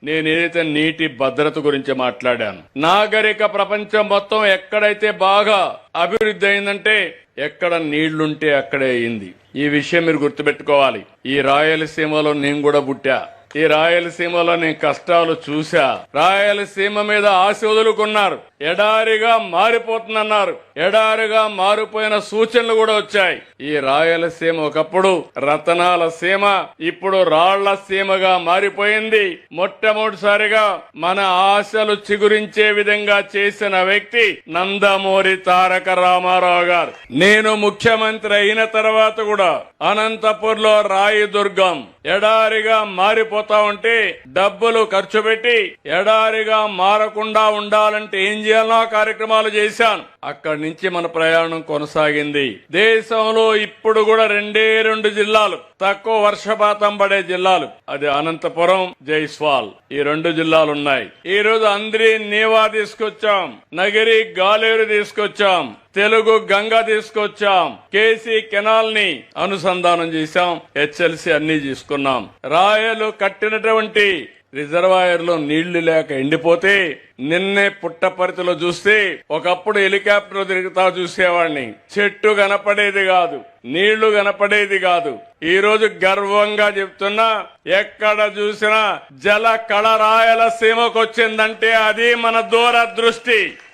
నేనేదైతే నీటి భద్రత గురించి మాట్లాడాను, నాగరిక ప్రపంచం మొత్తం ఎక్కడైతే బాగా అభివృద్ధి అయిందంటే ఎక్కడ నీళ్లుంటే అక్కడే అయింది. ఈ విషయం మీరు గుర్తుపెట్టుకోవాలి. ఈ రాయలసీమలో నేను కూడా పుట్టా. ఈ రాయలసీమలో నేను కష్టాలు చూసా. రాయలసీమ మీద ఆశ వదులుకున్నారు. ఎడారిగా మారిపోతుందన్నారు. ఎడారిగా మారిపోయిన సూచనలు కూడా వచ్చాయి. ఈ రాయలసీమ ఒకప్పుడు రతనాల సీమ, ఇప్పుడు రాళ్ల సీమగా మారిపోయింది. మొట్టమొదటిసారిగా మన ఆశలు చిగురించే విధంగా చేసిన వ్యక్తి నందమూరి తారక రామారావు గారు. నేను ముఖ్యమంత్రి అయిన తర్వాత కూడా అనంతపూర్ లో రాయదుర్గం ఎడారిగా మారిపోతా ఉంటే డబ్బులు ఖర్చు పెట్టి ఎడారిగా మారకుండా ఉండాలంటే ఏం చేయాలో కార్యక్రమాలు చేశాను. అక్కడి నుంచి మన ప్రయాణం కొనసాగింది. దేశంలో ఇప్పుడు కూడా రెండు జిల్లాలు తక్కువ వర్షపాతం పడే జిల్లాలు, అది అనంతపురం, జైస్వాల్. ఈ 2 జిల్లాలు ఉన్నాయి. ఈ రోజు అంద్రి నీవా తీసుకొచ్చాం, నగిరి గాలేరు తీసుకొచ్చాం, తెలుగు గంగ తీసుకొచ్చాం, కేసీ కెనాల్ ని అనుసంధానం చేశాం, హెచ్ఎల్సీ అన్ని తీసుకున్నాం. రాయలు కట్టినటువంటి రిజర్వాయర్లో నీళ్లు లేక ఎండిపోతే నిన్నే పుట్టపర్తిలో చూస్తే ఒకప్పుడు హెలికాప్టర్ తిరుగుతా చూసేవాడిని. చెట్టు కనపడేది కాదు, నీళ్లు కనపడేది కాదు. ఈ రోజు గర్వంగా చెప్తున్నా, ఎక్కడ చూసినా జల కళ రాయలసీమకు వచ్చిందంటే అది మన దూరదృష్టి.